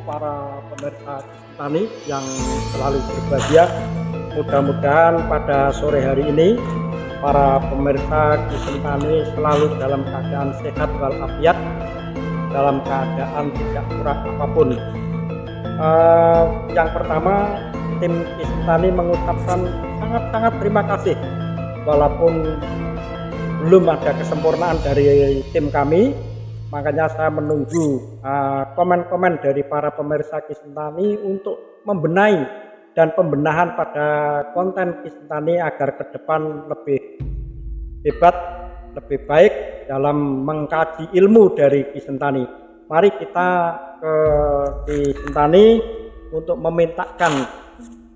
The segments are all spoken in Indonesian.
para pemirsa Tani yang selalu berbahagia. Mudah-mudahan pada sore hari ini para pemirsa Tani selalu dalam keadaan sehat walafiat, dalam keadaan tidak kurang apapun. Yang pertama, tim Tani mengucapkan sangat-sangat terima kasih walaupun belum ada kesempurnaan dari tim kami. Makanya saya menunggu komen-komen dari para pemirsa Tani untuk membenahi dan pembenahan pada konten Tani agar ke depan lebih hebat, lebih baik dalam mengkaji ilmu dari Tani. Mari kita ke Tani untuk memintakan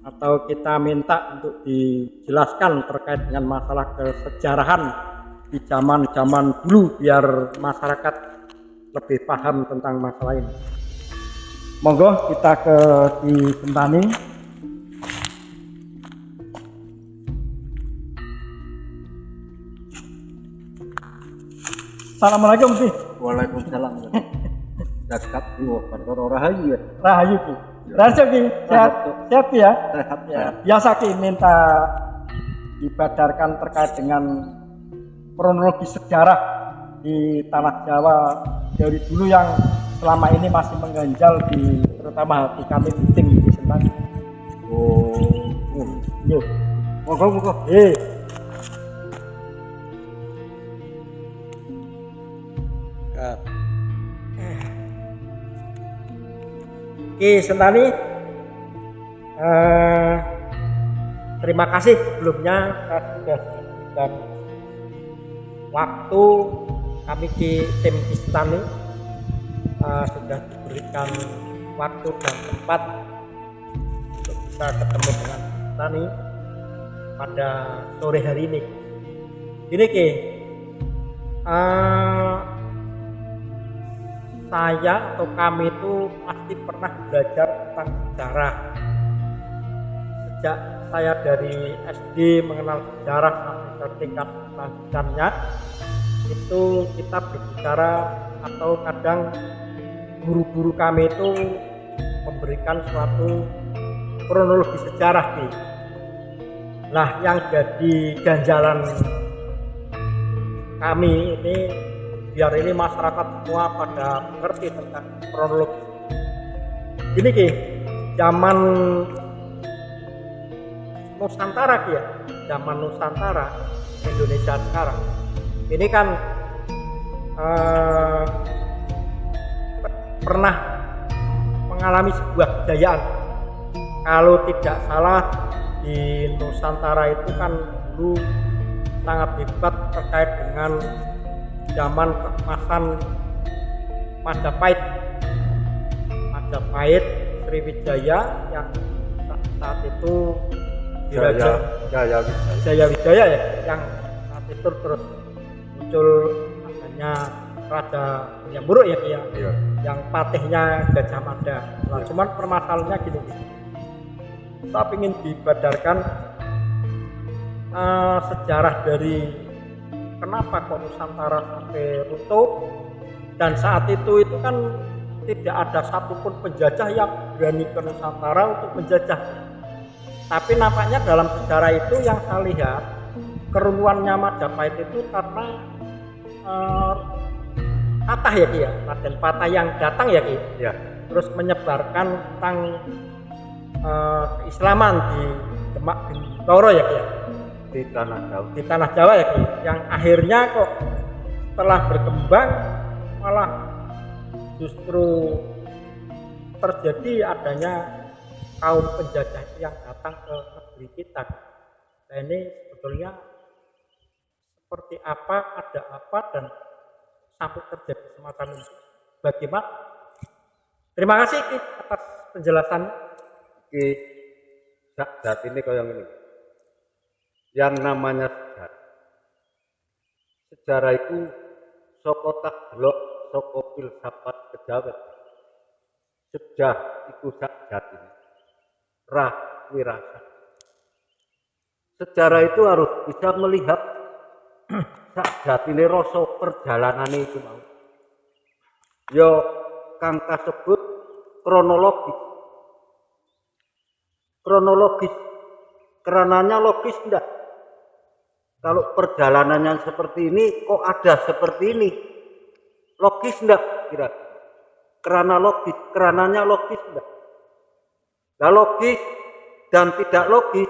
atau kita minta untuk dijelaskan terkait dengan masalah kesejarahan di zaman-zaman dulu biar masyarakat lebih paham tentang masalah ini. Monggo kita ke Tani. Assalamualaikum Ki. Waalaikumsalam. Dakap yo perkara rahayu. Rahayu Ki. Rahayu Ki. Sehat, sehat ya. Sehat Ya. Biasa Ki minta dibadarkan terkait dengan kronologi sejarah di tanah Jawa dari dulu yang selama ini masih mengganjal di terutama hati kami di tim di Tani. Yo. Monggo. Tani, terima kasih sebelumnya sudah dan waktu kami di tim Tani sudah diberikan waktu dan tempat untuk bisa ketemu dengan Tani pada sore hari ini. Ini Ki, saya atau kami itu pasti pernah belajar tentang sejarah. Sejak saya dari SD mengenal sejarah sampai ke tingkat lanjutannya, itu kita berbicara atau kadang guru-guru kami itu memberikan suatu kronologi sejarah nih. Nah, yang jadi ganjalan kami ini biar ini masyarakat semua pada mengerti tentang kronologi. Ini Ki, zaman Nusantara Ki ya, zaman Nusantara Indonesia sekarang ini kan pernah mengalami sebuah kejayaan. Kalau tidak salah di Nusantara itu kan dulu sangat hebat terkait dengan zaman keemasan Majapahit, Sriwijaya yang saat itu Jaya Wijaya ya, yang saat itu terus muncul adanya Raja yang buruk ya Ki ya, yang patihnya Gajah Mada. Nah, cuman permasalahannya gini, saya ingin dibadarkan sejarah dari kenapa kok Nusantara sampai runtuh, dan saat itu kan tidak ada satupun penjajah yang berani ke Nusantara untuk menjajah. Tapi nampaknya dalam sejarah itu yang saya lihat keruntuhannya Majapahit itu karena Patah ya Ki ya, Raden Patah yang datang ya Ki ya, terus menyebarkan tentang keislaman di Demak Bintoro ya Ki ya, di tanah Jawa ya Ki, yang akhirnya kok setelah berkembang malah justru terjadi adanya kaum penjajah yang datang ke negeri kita. Nah, ini sebetulnya seperti apa, ada apa, dan sampai terjadi semacam ini. Bagaimana? Terima kasih Ki atas penjelasan. Ki, saat ini kau yang ini. Yang namanya sejarah. Sejarah itu soko tak delok, soko filsafat kejawen. Sejah iku sak jati. Rah wirasa. Sejarah itu harus bisa melihat sak jatine rasa perjalanan itu mau. Yo kang kasebut kronologis. Kronologis, kerananya logis enggak? Kalau perjalanannya seperti ini, kok ada seperti ini? Logis enggak? Kira kerana logis, kerananya logis enggak? Nah, logis dan tidak logis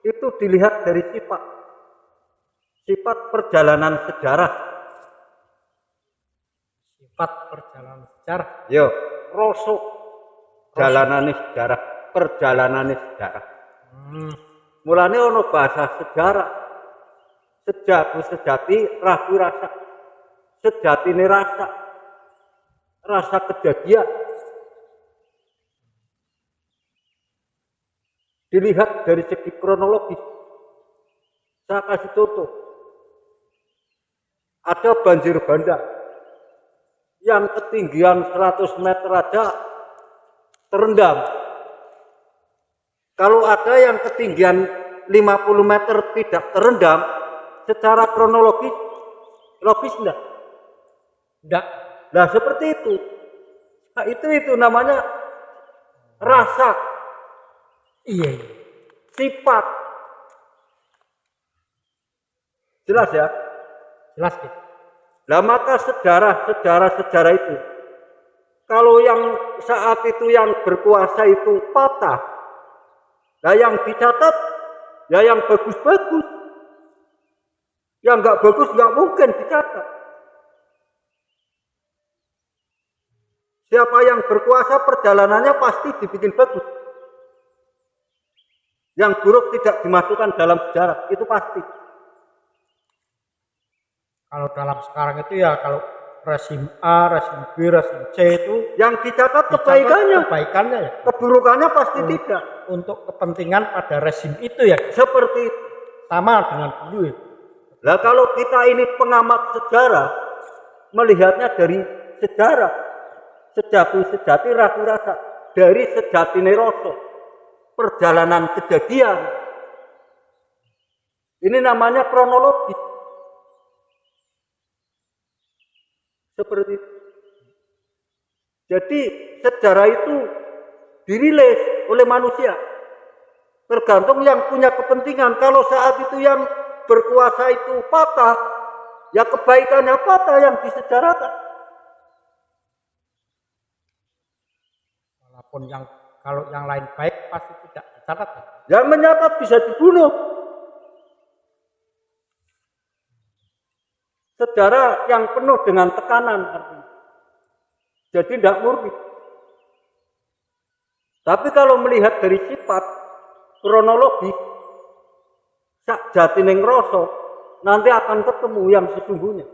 itu dilihat dari sifat perjalanan sejarah. Sifat perjalanan sejarah. Yo, rosok jalanan sejarah, perjalanan sejarah. Mulane ono bahasa sejarah. Sejati, ragu rasa. Sejatine rasa kejadian. Dilihat dari segi kronologis. Saya kasih contoh. Ada banjir bandang yang ketinggian 100 meter aja terendam. Kalau ada yang ketinggian 50 meter tidak terendam, secara kronologis logis enggak? Enggak. Nah, seperti itu. Nah, itu namanya rasa. Iya. Sifat. Jelas ya? Jelas gitu. Nah, maka sejarah itu, kalau yang saat itu yang berkuasa itu patah, nah yang dicatat ya yang bagus-bagus, yang nggak bagus nggak mungkin dicatat. Siapa yang berkuasa perjalanannya pasti dibikin bagus. Yang buruk tidak dimasukkan dalam sejarah, itu pasti. Kalau dalam sekarang itu ya kalau rezim A, rezim B, rezim C itu yang dicatat kebaikannya ya. Keburukannya pasti tidak. Untuk kepentingan pada rezim itu ya. Seperti itu. Sama dengan dulu ya. Nah, kalau kita ini pengamat sejarah, melihatnya dari sejarah, sejati ragu rasa, dari sejatine rasa, perjalanan kejadian. Ini namanya kronologis. Seperti itu. Jadi sejarah itu dirilis oleh manusia. Tergantung yang punya kepentingan. Kalau saat itu yang berkuasa itu patah, ya kebaikannya patah yang disejarahkan. Walaupun kalau yang lain baik pasti tidak dicatat. Yang menyatat bisa dibunuh. Sejarah yang penuh dengan tekanan artinya. Jadi tidak murni. Tapi kalau melihat dari sifat kronologi, sak jatining rasa, nanti akan ketemu yang sesungguhnya.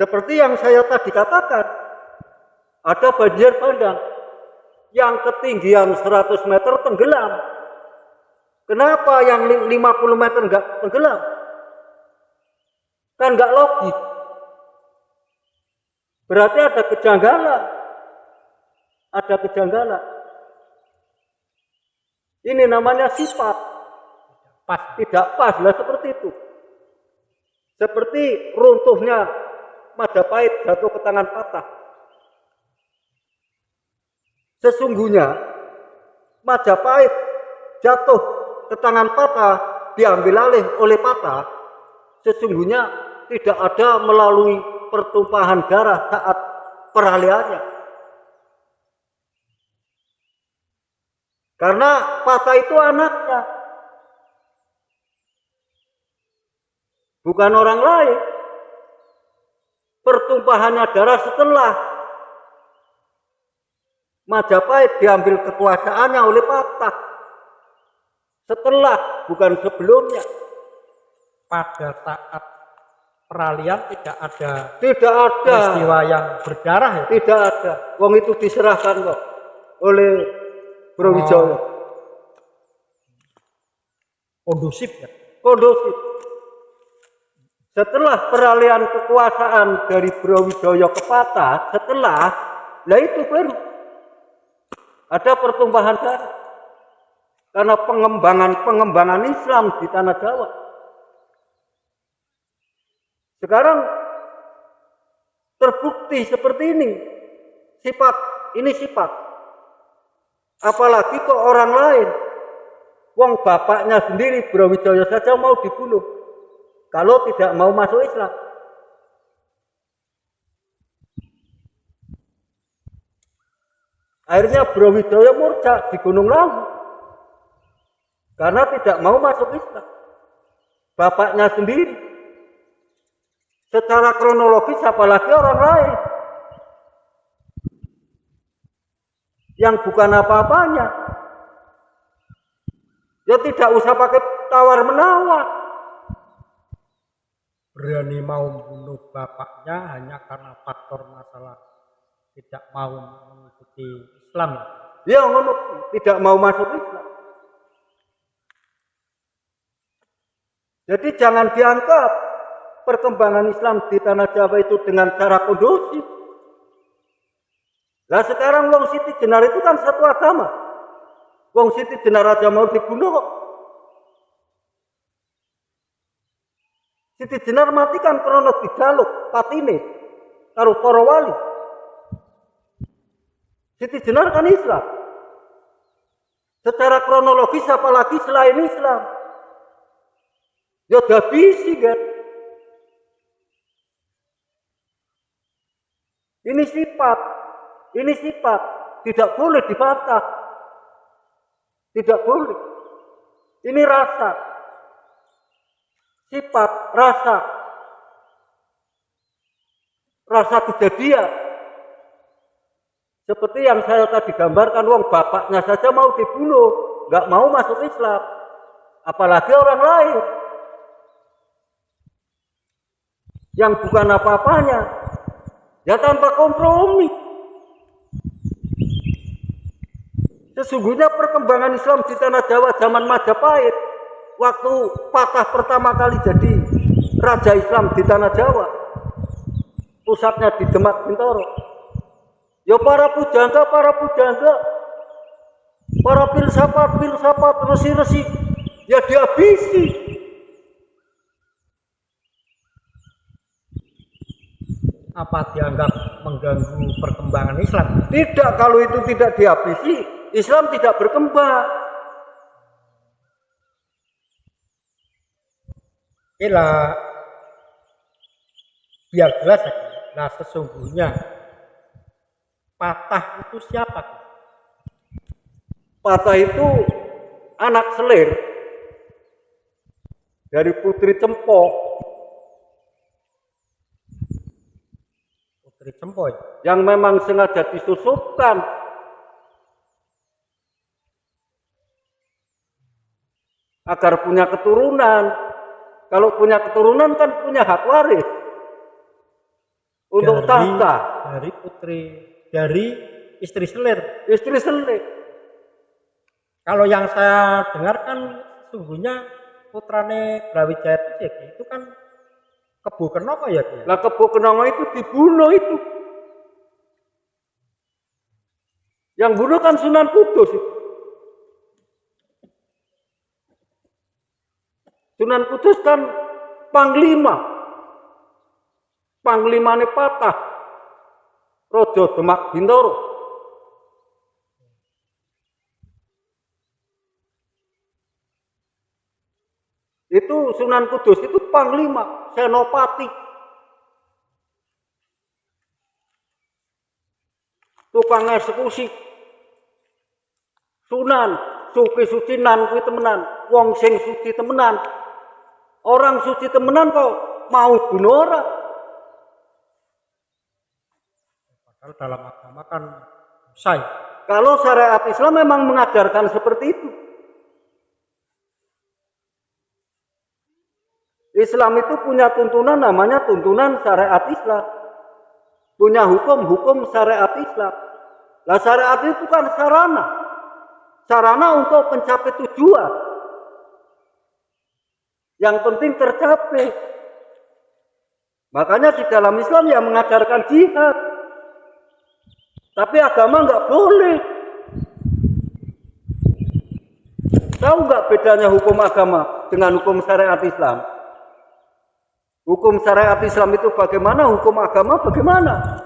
Seperti yang saya tadi katakan, ada banjir bandang yang ketinggian 100 meter tenggelam. Kenapa yang 50 meter enggak tenggelam? Kan enggak logis. Berarti ada kejanggalan. Ada kejanggalan. Ini namanya sifat. Tidak pas lah seperti itu. Seperti runtuhnya Majapahit jatuh ke tangan patah. Sesungguhnya Majapahit jatuh ke tangan patah, diambil alih oleh patah. Sesungguhnya tidak ada melalui pertumpahan darah saat peralihannya. Karena patah itu anaknya, bukan orang lain. Pertumpahannya darah setelah Majapahit diambil kekuasaannya oleh patah. Setelah, bukan sebelumnya. Pada saat peralihan tidak ada peristiwa yang berdarah ya? Tidak ada. Wong itu diserahkan kok oleh Brawijaya. Kondusif ya? Kondusif. Setelah peralihan kekuasaan dari Brawijaya ke patah, lah itu baru ada pertumpahan darah. Karena pengembangan Islam di tanah Jawa. Sekarang terbukti seperti ini. Sifat ini sifat. Apalagi kok orang lain. Wong bapaknya sendiri Brawijaya saja mau dibunuh kalau tidak mau masuk Islam. Akhirnya Brawijaya murka di Gunung Lawu karena tidak mau masuk Islam. Bapaknya sendiri. Secara kronologis apalagi orang lain yang bukan apa-apanya. Ya tidak usah pakai tawar-menawar. Berani mau membunuh bapaknya hanya karena faktor masalah tidak mau mengikuti Islam. Ya, tidak mau masuk Islam. Jadi jangan dianggap perkembangan Islam di tanah Jawa itu dengan cara kondusif. Nah sekarang Wong Siti Jenar itu kan satu agama. Wong Siti Jenar aja mau dibunuh kok. Siti Jenar mati kan karena dijaluk patine karo para wali. Siti Jenar kan Islam. Secara kronologis apalagi selain Islam. Ya udah bisi kan. Ini sifat tidak boleh dibantah. Tidak boleh. Ini rasa. Sifat, rasa kejadian. Seperti yang saya tadi gambarkan, wong bapaknya saja mau dibunuh, nggak mau masuk Islam, apalagi orang lain yang bukan apa-apanya, ya tanpa kompromi. Sesungguhnya perkembangan Islam di tanah Jawa zaman Majapahit, waktu Patah pertama kali jadi Raja Islam di tanah Jawa, pusatnya di Demak Bintoro. Ya para pujangga, para filsafat, resi-resi, ya dihabisi. Apa dianggap mengganggu perkembangan Islam? Tidak, kalau itu tidak dihabisi, Islam tidak berkembang. Ila biar jelas ya. Nah sesungguhnya Patah itu siapa? Patah itu anak selir dari Putri Cempok. Putri Cempok Yang memang sengaja disusupkan agar punya keturunan. Kalau punya keturunan kan punya hak waris untuk tahta. Dari istri selir. Istri selir. Kalau yang saya dengarkan sesungguhnya putrane Brawijaya itu kan Kebo Kenanga ya dia. Lah Kebo Kenanga itu dibunuh itu. Yang bunuh kan Sunan Kudus itu. Sunan Kudus kan panglima. Panglimane Patah. Raja Demak Bintoro. Itu Sunan Kudus itu panglima, senopati. Tukang eksekusi. Sunan, suci-sucinan kuwi temenan, wong sing suci temenan. Orang suci temenan kok mau bunuh orang. Padahal dalam agama kan say. Kalau syariat Islam memang mengajarkan seperti itu. Islam itu punya tuntunan namanya tuntunan syariat Islam. Punya hukum syariat Islam. Lah syariat itu kan sarana. Sarana untuk mencapai tujuan. Yang penting tercapai. Makanya di dalam Islam ya mengajarkan jihad. Tapi agama nggak boleh. Tahu nggak bedanya hukum agama dengan hukum syariat Islam? Hukum syariat Islam itu bagaimana, hukum agama bagaimana?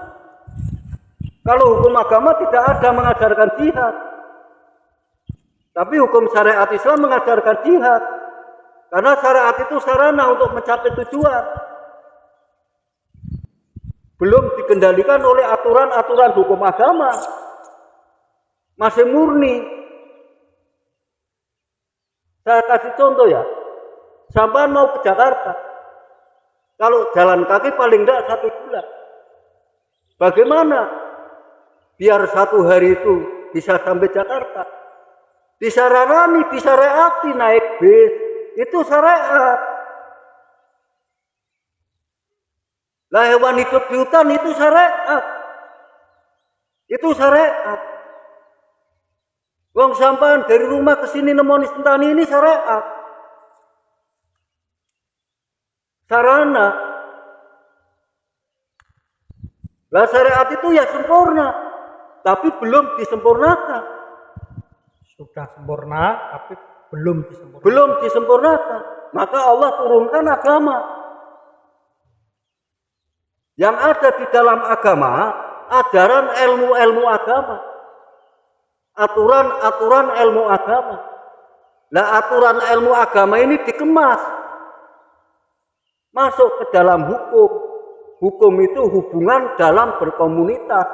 Kalau hukum agama tidak ada mengajarkan jihad. Tapi hukum syariat Islam mengajarkan jihad. Karena syariat itu sarana untuk mencapai tujuan. Belum dikendalikan oleh aturan-aturan hukum agama. Masih murni. Saya kasih contoh ya. Sampai mau ke Jakarta. Kalau jalan kaki paling tidak 1 bulan. Bagaimana biar 1 hari itu bisa sampai Jakarta? Disarani, disyariati naik bis. Itu syariat. Lah hewan hidup di hutan itu syariat. Itu syariat. Wong sampean dari rumah ke sini nemoni sentani ini syariat. Sarana. Lah syariat itu ya sempurna, tapi belum disempurnakan. Sudah sempurna tapi belum disempurnakan. Belum disempurnakan. Maka Allah turunkan agama. Yang ada di dalam agama, ajaran ilmu-ilmu agama. Aturan-aturan ilmu agama. Nah, aturan ilmu agama ini dikemas. Masuk ke dalam hukum. Hukum itu hubungan dalam berkomunitas.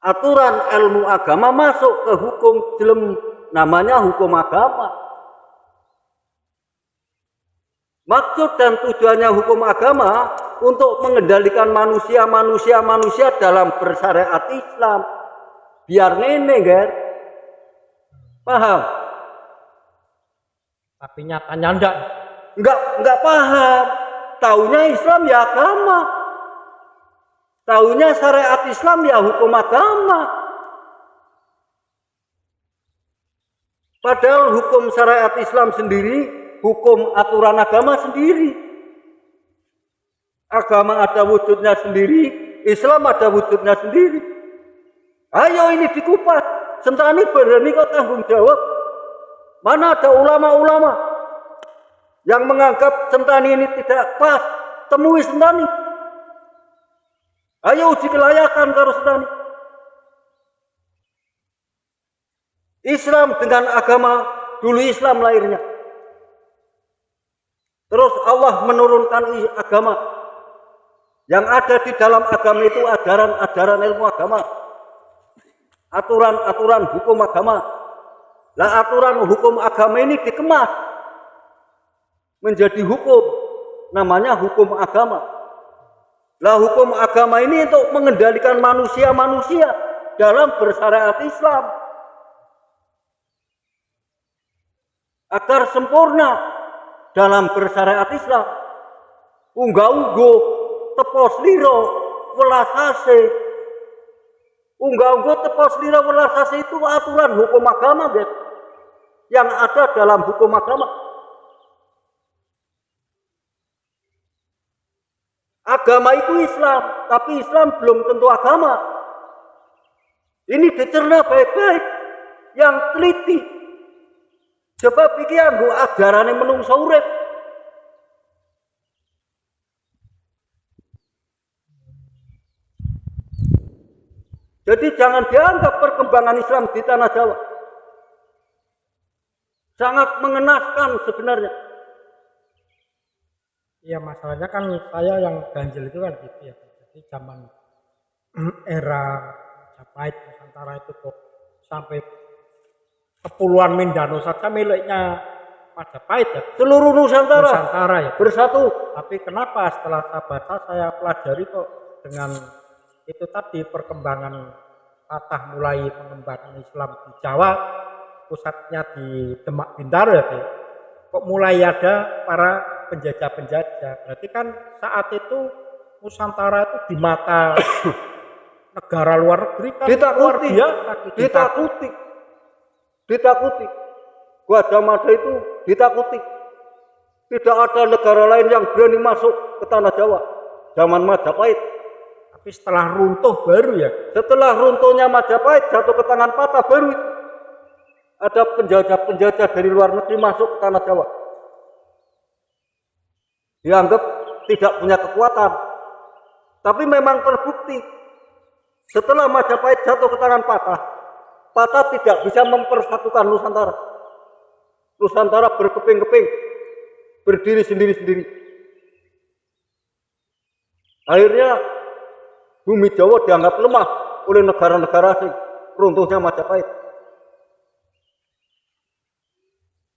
Aturan ilmu agama masuk ke hukum jelem, namanya hukum agama. Maksud dan tujuannya hukum agama untuk mengendalikan manusia dalam bersyariat Islam. Biar ngene, Ger. Paham? Tapi nyatanya enggak. Enggak paham. Taunya Islam ya agama. Taunya syariat Islam ya hukum agama. Padahal hukum syariat Islam sendiri, hukum aturan agama sendiri. Agama ada wujudnya sendiri, Islam ada wujudnya sendiri. Ayo ini dikupas. Sentani berani kok tanggung jawab. Mana ada ulama-ulama yang menganggap sentani ini tidak pas? Temui sentani. Ayo uji kelayakan karo sentani. Islam dengan agama, dulu Islam lahirnya. Terus Allah menurunkan agama. Yang ada di dalam agama itu ajaran-ajaran ilmu agama. Aturan-aturan hukum agama. Lah aturan hukum agama ini dikemas menjadi hukum. Namanya hukum agama. Lah hukum agama ini untuk mengendalikan manusia dalam bersyariat Islam. Agar sempurna dalam bersyariat Islam. Unggah-ungguh, tepos liro, welasase. Unggah-ungguh, tepos liro, welasase itu aturan hukum agama, guys. Yang ada dalam hukum agama. Agama itu Islam, tapi Islam belum tentu agama. Ini dicerna baik-baik, yang teliti. Coba pikir anggo ajaran yang menungso urip. Jadi jangan dianggap perkembangan Islam di tanah Jawa. Sangat mengenaskan sebenarnya. Iya, masalahnya kan saya yang ganjil itu kan gitu ya. Jadi zaman era Majapahit Nusantara itu kok sampai kepulauan Mindanao saja miliknya Majapahit ya. Seluruh Nusantara Ya. bersatu. Tapi kenapa setelah saya baca, saya pelajari kok dengan itu tadi perkembangan Fatah mulai mengembangkan Islam di Jawa, pusatnya di Demak Bintaro ya. Kok mulai ada para penjajah-penjajah. Berarti kan saat itu Nusantara itu di mata negara luar negeri kan ditakuti, ditakuti. Gajah Mada itu ditakuti. Tidak ada negara lain yang berani masuk ke tanah Jawa zaman Majapahit. Tapi setelah runtuh baru ya. Setelah runtuhnya Majapahit jatuh ke tangan Fatah baru itu ada penjajah-penjajah dari luar negeri masuk ke tanah Jawa. Dianggap tidak punya kekuatan. Tapi memang terbukti Setelah Majapahit jatuh ke tangan Patah, Patah tidak bisa mempersatukan Nusantara. Nusantara berkeping-keping, berdiri sendiri-sendiri. Akhirnya bumi Jawa dianggap lemah oleh negara-negara asing, runtuhnya Majapahit.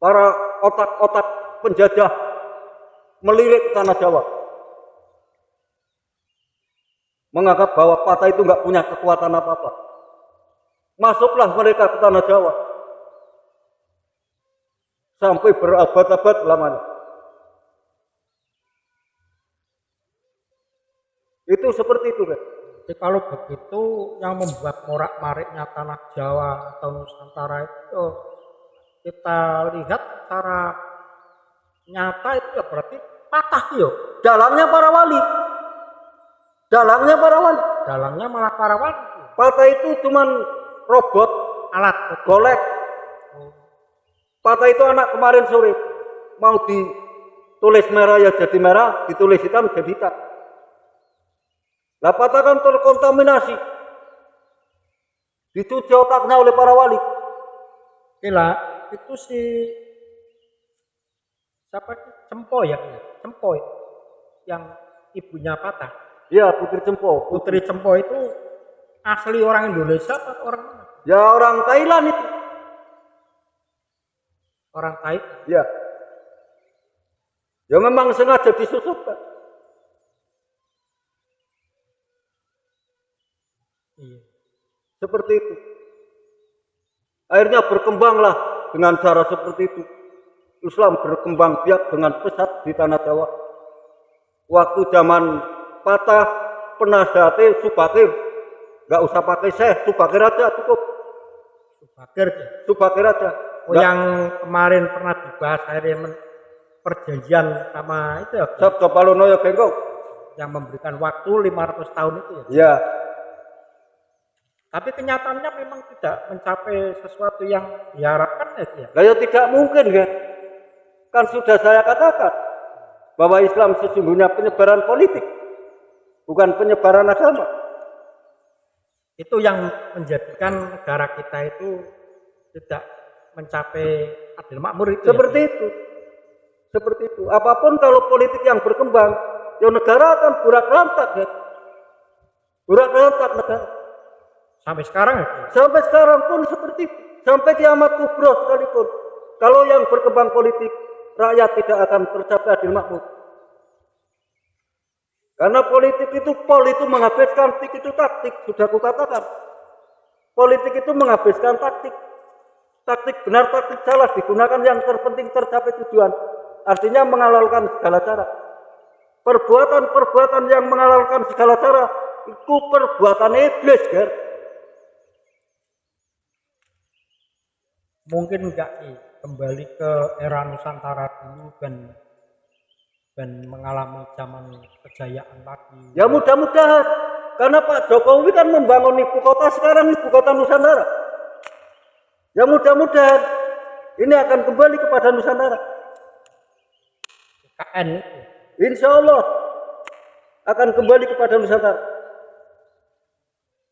Para otak-otak penjajah melirik ke tanah Jawa, menganggap bahwa Patah itu nggak punya kekuatan apa-apa. Masuklah mereka ke tanah Jawa sampai berabad-abad lamanya. Itu seperti itu kan. Jadi kalau begitu yang membuat morak-mariknya tanah Jawa atau Nusantara itu kita lihat secara nyata itu ya berarti Patah yo. Dalangnya para wali. Dalangnya para wali. Dalangnya malah para wali. Patah itu cuman robot, Alat golek. Patah itu anak kemarin sore. Mau ditulis merah ya jadi merah, ditulis hitam jadi hitam. Lah Patah kan terkontaminasi. Dicuci otaknya oleh para wali. Gila, itu si siapa sih? Cempoy ya? Cempoy yang ibunya Patah. Ya, Putri Cempo. Putri Cempoy itu asli orang Indonesia atau orang mana? Ya orang Thailand itu. Orang Thai. Ya. Ya memang sengaja disusupkan. Iya. Seperti itu. Akhirnya berkembanglah dengan cara seperti itu. Islam berkembang biak dengan pesat di tanah Jawa. Waktu zaman Patah penasihatnya Subakir, nggak usah pakai Syekh, Subakir aja cukup. Subakir ya. Subakir aja. Oh, yang kemarin pernah dibahas akhirnya perjanjian sama itu ya, Sabda Palonoyo Genggong yang memberikan waktu 500 tahun itu ya. ya. Tapi kenyataannya memang tidak mencapai sesuatu yang diharapkan ya. Nah, ya tidak mungkin kan. Kan sudah saya katakan bahwa Islam sesungguhnya penyebaran politik, bukan penyebaran agama. Itu yang menjadikan negara kita itu tidak mencapai adil makmur itu. Seperti ya. itu. Seperti itu. Apapun kalau politik yang berkembang, ya negara akan burak-rantak ya. Burak-rantak negara. Sampai sekarang ya. Sampai sekarang pun seperti itu. Sampai kiamat kubro sekalipun. Kalau yang berkembang politik, rakyat tidak akan tercapai adil makmur. Karena politik itu, pol itu menghabiskan, tik itu taktik. Sudah kukatakan. Politik itu menghabiskan taktik. Taktik benar, taktik salah digunakan yang terpenting tercapai tujuan. Artinya menghalalkan segala cara. Perbuatan-perbuatan yang menghalalkan segala cara itu perbuatan iblis, Ger. Mungkin enggak kembali ke era Nusantara dulu dan mengalami zaman kejayaan lagi. Ya mudah-mudahan. Karena Pak Jokowi kan membangun ibu kota, sekarang ibu kota Nusantara. Ya mudah-mudahan ini akan kembali kepada Nusantara. KN itu. Insya Allah akan kembali kepada Nusantara.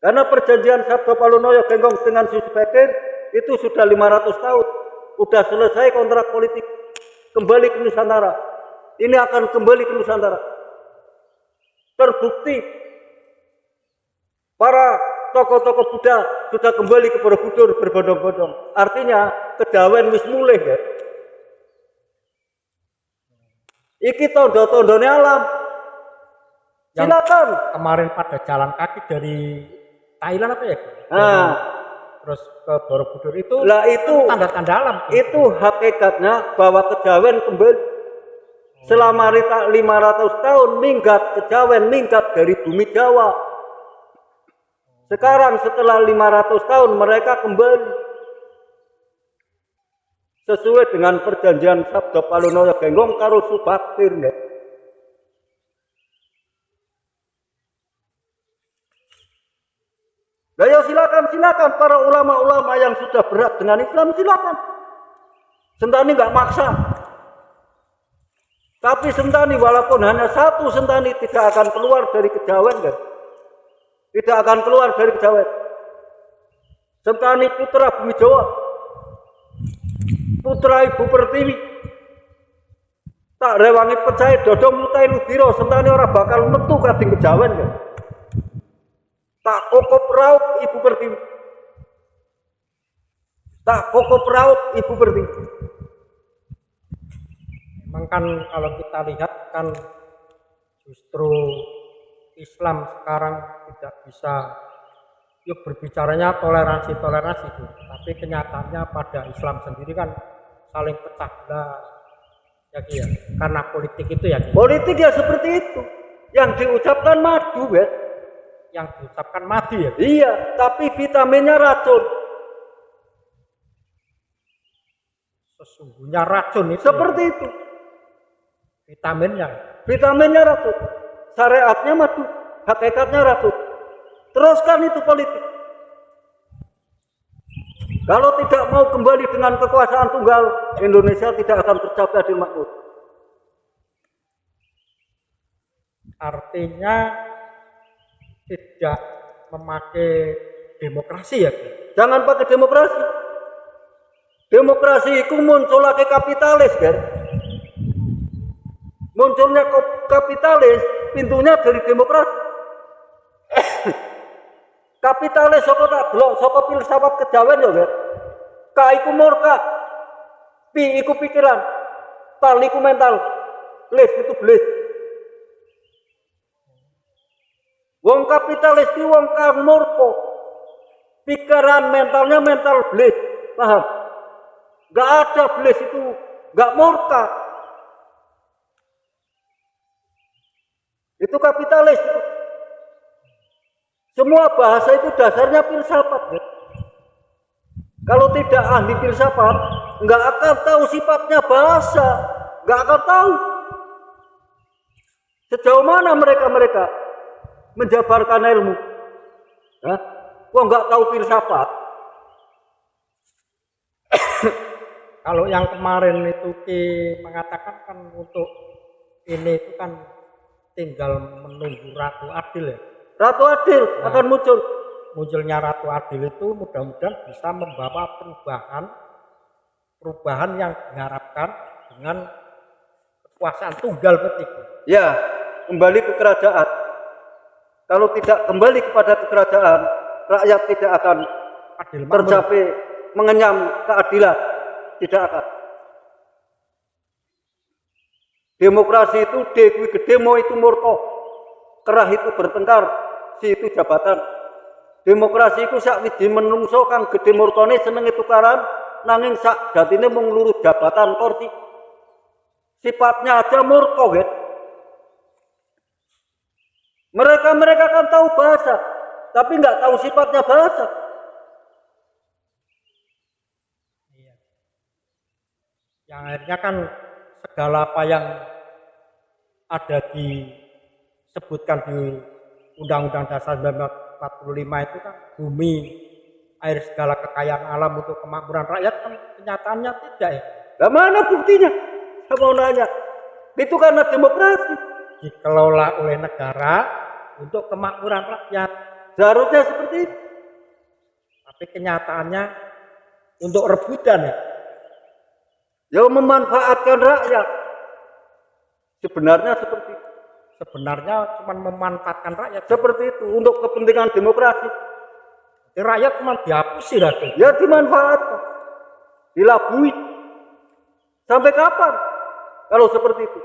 Karena perjanjian Sabda Palonoyo Genggong dengan Subakir itu sudah 500 tahun. Sudah selesai kontrak politik. Kembali ke Nusantara. Ini akan kembali ke Nusantara. Terbukti para tokoh-tokoh Buddha sudah kembali ke Borobudur berbondong-bondong. Artinya kedawen wis mulih ya. Iki tondo-tondone alam. Silakan. Kemarin pada jalan kaki dari Thailand apa ya? Nah, Terus ke Borobudur itu lah itu tanda-tanda alam. itu hakikatnya bahwa kejawen kembali. Selama 500 tahun minggat kejawen, minggat dari bumi Jawa. Sekarang setelah 500 tahun mereka kembali. Sesuai dengan perjanjian Sabda Palonoyo Genggong karo Subakir ya. Nah, ya silakan para ulama-ulama yang sudah berat dengan Islam silakan. Sentani nggak maksa. Tapi Sentani walaupun hanya satu Sentani tidak akan keluar dari kejawen kan. tidak akan keluar dari kejawen. Sentani putra bumi Jawa, putra Ibu Pertiwi, tak rewangi percaya dodo mutai ludiro, sentani ora bakal metu kading kejawen ya. Tak kokop raut Ibu Pertiwi, tak kokop raut Ibu Pertiwi. Memang kan kalau kita lihat kan justru Islam sekarang tidak bisa yuk berbicaranya toleransi itu, tapi kenyataannya pada Islam sendiri kan saling pecah belah ya Ki ya, karena politik itu ya Ki. Politik ya seperti itu, yang diucapkan madu ya, Yang diucapkan madu ya Ki. iya, tapi vitaminnya racun. Sesungguhnya racun itu Seperti ya. itu, Vitaminnya racun, syariatnya madu, hakikatnya racun. Teruskan itu politik. Kalau tidak mau kembali dengan kekuasaan tunggal, Indonesia tidak akan tercapai adil makmur. Artinya tidak memakai demokrasi ya Ki. Jangan pakai demokrasi. Demokrasi itu muncul lagi kapitalis kan. Munculnya kapitalis, pintunya dari demokrasi. Kapitalis saka tak delok saka filsafat kejawen ya, kan. Ka iku murka. Pi iku pikiran. Tal iku mental. Les itu belis. Wong kapitalis ki wong kang murka. Pikiran mentalnya mental belis. Paham? Gak ada belis itu, gak murka. Itu kapitalis itu. Semua bahasa itu dasarnya filsafat. Ya. Kalau tidak ahli filsafat, nggak akan tahu sifatnya bahasa, nggak akan tahu sejauh mana mereka menjabarkan ilmu. Wah nggak tahu filsafat. Kalau yang kemarin itu Ki mengatakan kan untuk ini itu kan tinggal menunggu Ratu Adil ya. Ratu Adil akan muncul. Munculnya Ratu Adil itu mudah-mudahan bisa membawa perubahan yang diharapkan dengan kekuasaan tunggal petiku. Ya, kembali ke kerajaan. Kalau tidak kembali kepada kerajaan, rakyat tidak akan Adil makmur. tercapai mengenyam keadilan. Tidak akan. Demokrasi itu demo itu murka. Kerah itu bertengkar, si itu jabatan. Demokrasi itu sak wiji menungso kang gedhe murkane senenge tukaran, nanging sak jatine mung lurus jabatan kursi. Sifatnya aja murka, gitu. Mereka kan tahu bahasa, tapi nggak tahu sifatnya bahasa. Iya. Yang akhirnya kan segala apa yang ada disebutkan di Undang-Undang Dasar 1945 itu kan bumi, air, segala kekayaan alam untuk kemakmuran rakyat kan kenyataannya tidak ya. Lah mana buktinya? Saya mau nanya. Itu karena demokrasi. Dikelola oleh negara untuk kemakmuran rakyat. Seharusnya seperti itu. Tapi kenyataannya untuk rebutan ya. Ya memanfaatkan rakyat. Sebenarnya seperti itu. Sebenarnya cuma memanfaatkan rakyat. Seperti itu untuk kepentingan demokrasi. Jadi rakyat cuma dihapusi lah tuh. Ya dimanfaatkan. Dilabui. Sampai kapan? Kalau seperti itu.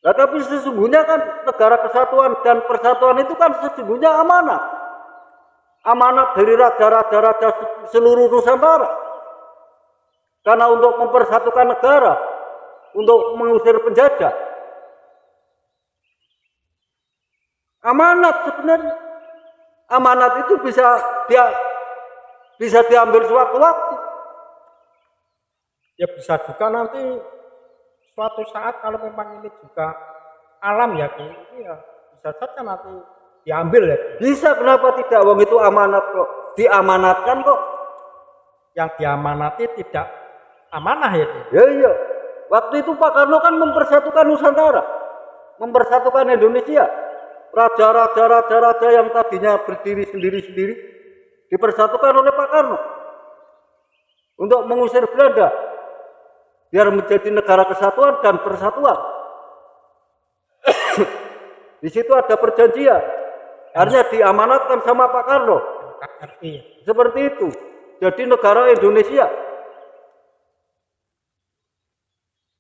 Nah, tapi sesungguhnya kan negara kesatuan dan persatuan itu kan sesungguhnya amanat. Amanat dari raja-raja seluruh Nusantara. Karena untuk mempersatukan negara, untuk mengusir penjajah. Amanat sebenarnya. Amanat itu bisa diambil sewaktu-waktu. Ya bisa juga nanti suatu saat kalau memang ini juga alam ya, ini ya bisa saja nanti diambil ya. Bisa, kenapa tidak? Wong itu amanat kok. Diamanatkan kok. Yang diamanati tidak amanah ya. Ya iya. Waktu itu Pak Karno kan mempersatukan Nusantara. Mempersatukan Indonesia. raja-raja yang tadinya berdiri sendiri-sendiri dipersatukan oleh Pak Karno untuk mengusir Belanda biar menjadi negara kesatuan dan persatuan. Di situ ada perjanjian, akhirnya diamanatkan sama Pak Karno. Seperti itu, jadi negara Indonesia.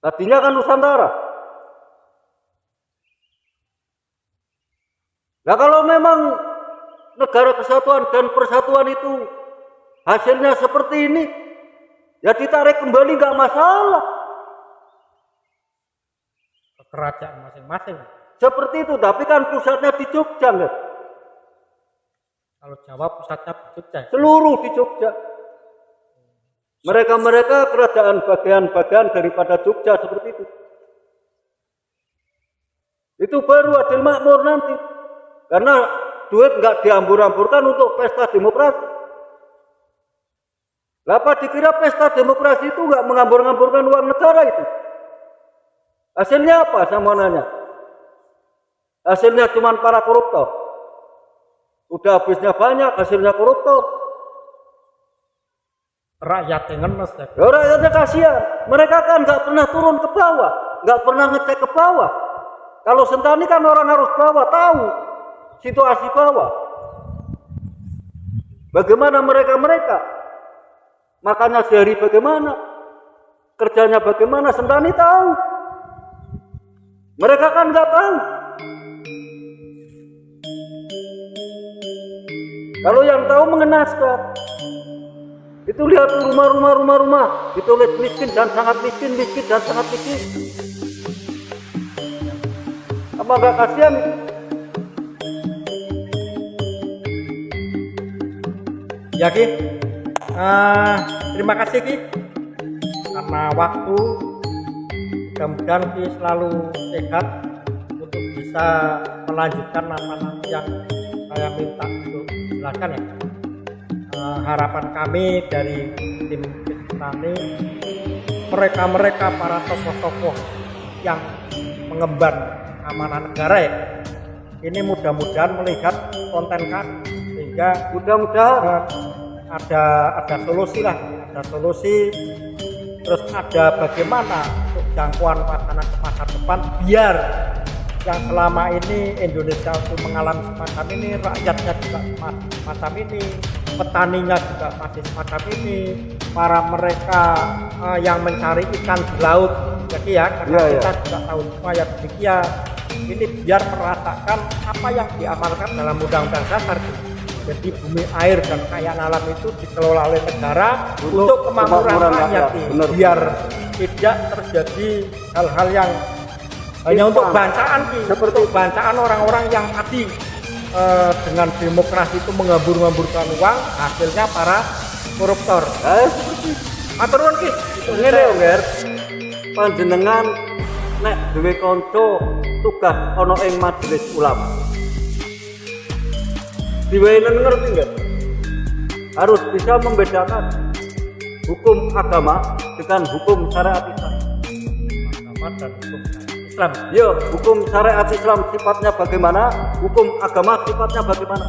Tadinya kan Nusantara. Nah kalau memang negara kesatuan dan persatuan itu hasilnya seperti ini, ya ditarik kembali nggak masalah. Ke kerajaan masing-masing. Seperti itu, tapi kan pusatnya di Jogja, enggak? Kalau Jawa pusatnya di Jogja. Seluruh di Jogja. Mereka kerajaan bagian-bagian daripada Jogja seperti itu. Itu baru adil makmur nanti. Karena duit nggak diambur-amburkan untuk pesta demokrasi. Lapa dikira pesta demokrasi itu nggak mengambur-amburkan uang negara itu. Hasilnya apa sama nanya? Hasilnya cuma para koruptor. Udah habisnya banyak, hasilnya koruptor. Rakyat yang ngenes ya. Ya rakyatnya kasihan. Mereka kan nggak pernah turun ke bawah, nggak pernah ngecek ke bawah. Kalau Sentani kan orang harus bawah, tahu situasi bawah. Bagaimana mereka? Makannya sehari bagaimana? Kerjanya bagaimana? Sentani tahu. Mereka kan nggak tahu. Kalau yang tahu mengenaskan. Itu lihat rumah, ditulis miskin dan sangat miskin, miskin dan sangat miskin. Apa enggak kasihan? Ya Ki, terima kasih Ki karena waktu. Mudah-mudahan Ki selalu sehat untuk bisa melanjutkan apa yang saya minta untuk dijelaskan ya. Harapan kami dari tim Petani, mereka para tokoh-tokoh yang mengemban amanah negara ya, ini mudah-mudahan melihat konten kami sehingga mudah-mudahan ada solusi lah, terus ada bagaimana untuk jangkauan wacana ke masa depan biar yang selama ini Indonesia itu mengalami semacam ini, rakyatnya juga semacam ini, petaninya juga masih semacam ini, para mereka yang mencari ikan di laut, jadi ya karena kita juga tahu semua ya demikian. Ini biar merasakan apa yang diamalkan dalam Undang-Undang Dasar. Jadi bumi, air dan kekayaan alam itu dikelola oleh negara untuk kemakmuran rakyat, biar tidak terjadi hal-hal yang hanya untuk bancaan seperti bancaan orang-orang yang tadi dengan demokrasi itu menghambur-hamburkan uang, hasilnya para koruptor. Seperti matur nuwun Ki. ngene yo, Nger. Panjenengan nek duwe kanca tugas ana ing majelis ulama. Diwenehi ngerti enggak? Harus bisa membedakan hukum agama dengan hukum syariat Islam. Agama dan hukum Islam. Yo, hukum syariat Islam sifatnya bagaimana? Hukum agama sifatnya bagaimana?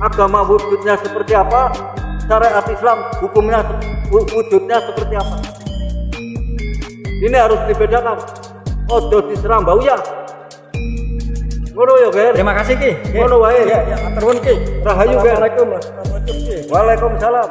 Agama wujudnya seperti apa? Syariat Islam hukumnya wujudnya seperti apa? Ini harus dibedakan. Ojo diserang bau ya. Ngono ya, Ger. Terima kasih Ki. Ngono wae. Ya, matur nuwun Ki. Rahayu, Ger. Assalamualaikum Ki. Waalaikumsalam.